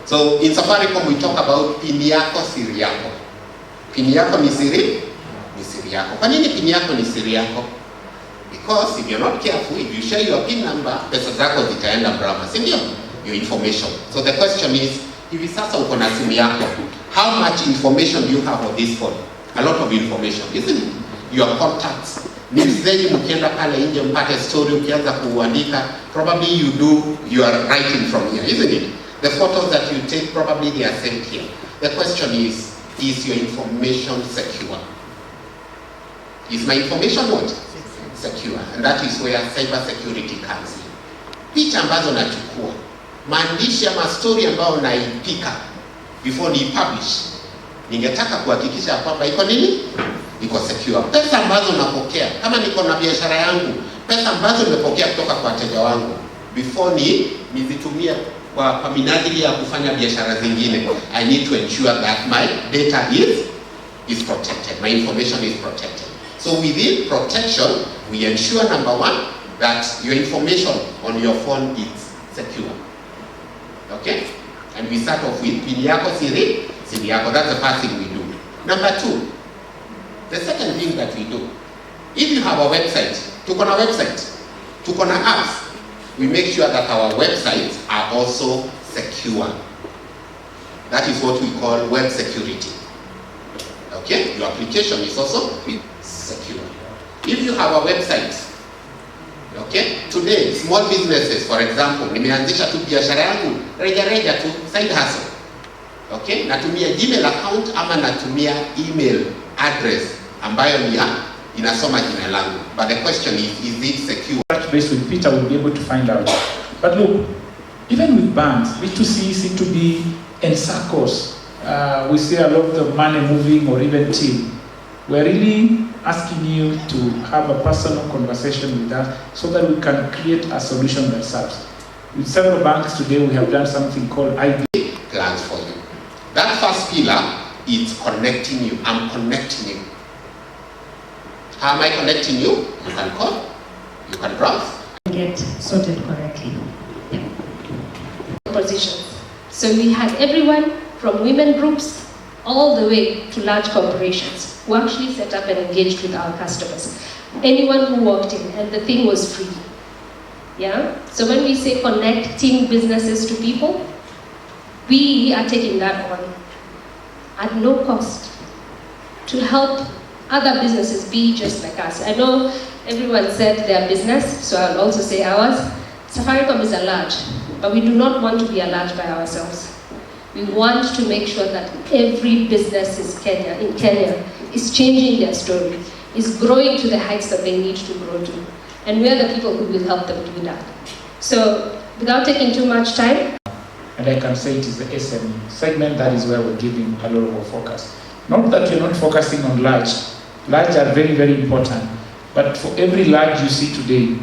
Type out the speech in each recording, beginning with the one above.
So in Safaricom we talk about pini yako siri yako. Pini yako ni siri yako. Kwa nini pini yako ni siri yako? Because if you're not careful, if you share your PIN number, pesa zako zitaenda brama, si ndio? Your information. So the question is, hivi sasa uko na simu yako, how much information do you have on this phone? A lot of information, isn't it? Your contacts. News zenyu mkienda pale nje mpate story ukianza kuandika, probably you are writing from here, isn't it? The photos that you take, probably they are sent here. The question is your information secure? Is my information what? Secure. And that is where cyber security comes in. Picha ambazo nachukua, maandishi ama story ambayo naipika before ni publish, ningetaka kuhakikisha kwamba iko nini? Iko secure. Pesa ambazo napokea, kama niko na biashara yangu, pesa ambazo nimepokea kutoka kwa wateja wangu, before nizitumia kwa minajili ya kufanya biashara zingine, I need to ensure that my data is protected, my information is protected. So within protection, we ensure number one, that your information on your phone is secure. Okay? And we start off with pini yako siri yako. That's the first thing we do. Number two, the second thing that we do, if you have a website, tuko na website, tuko na apps, we make sure that our websites are also secure. That is what we call web security. Okay? Your application is also secure. If you have a website, okay, today small businesses, for example, nimeanzisha tu biashara yangu reja tu, side hustle, okay, natumia Gmail account ama natumia email address ambayo ni inasoma jina langu, but the question is it secure? Touch base with Peter, will be able to find out. But look, even with banks, B2C, C2B, and circles, we see a lot of money moving or even team. We're really asking you to have a personal conversation with us so that we can create a solution that serves. With several banks today, we have done something called IV plans for you. That first pillar is connecting you. I'm connecting you. How am I connecting you? You can call, you can browse. Get sorted correctly. Yeah. Positions. So we had everyone from women groups all the way to large corporations who actually set up and engaged with our customers. Anyone who walked in, and the thing was free. Yeah? So when we say connecting businesses to people, we are taking that on at no cost to help other businesses be just like us. I know everyone said their business, so I'll also say ours. Safaricom is a large, but we do not want to be a large by ourselves. We want to make sure that every business in Kenya is changing their story, is growing to the heights that they need to grow to. And we are the people who will help them do that. So, without taking too much time. And I can say it is the SME segment, that is where we're giving a lot of our focus. Not that you're not focusing on large. Large are very, very important. But for every large you see today,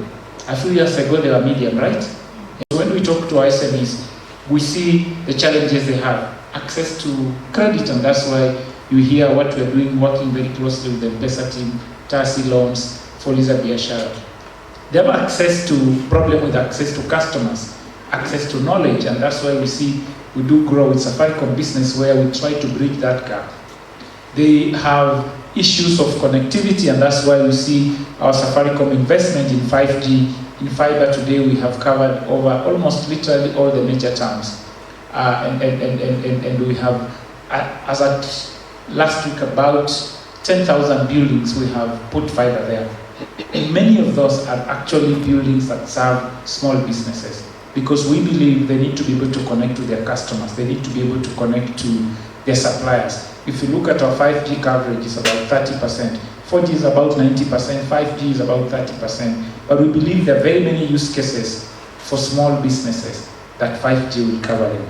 a few years ago they were medium, right? So when we talk to our SMEs, we see the challenges they have. Access to credit, and that's why you hear what we're doing, working very closely with the M-Pesa team, TASI loans, Fuliza Biashara. They have problem with access to customers, access to knowledge, and that's why we see we do grow with Safaricom Business, where we try to bridge that gap. They have issues of connectivity, and that's why we see our Safaricom investment in 5G. In fiber today, we have covered over almost literally all the major towns. And we have, as at last week, about 10,000 buildings we have put fiber there. And many of those are actually buildings that serve small businesses, because we believe they need to be able to connect to their customers. They need to be able to connect to their suppliers. If you look at our 5G coverage, it's about 30%. 4G is about 90%, 5G is about 30%. But we believe there are very many use cases for small businesses that 5G will cover them.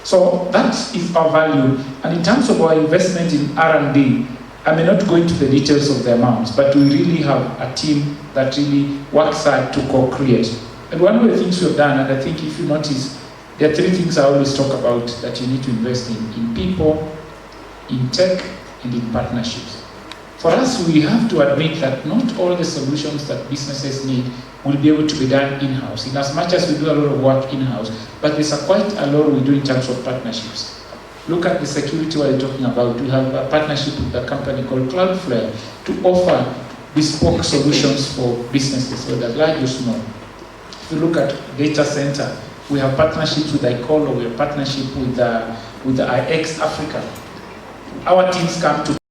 So that is our value. And in terms of our investment in R&D, I may not go into the details of the amounts, but we really have a team that really works hard to co-create. And one of the things we've done, and I think if you notice, there are three things I always talk about that you need to invest in people, in tech, and in partnerships. For us, we have to admit that not all the solutions that businesses need will be able to be done in-house, in as much as we do a lot of work in-house, but there's quite a lot we do in terms of partnerships. Look at the security we're talking about. We have a partnership with a company called Cloudflare to offer bespoke solutions for businesses, whether large or small. If you look at data center, we have partnerships with ICOLO, we have partnership with the IX Africa. Our teams come to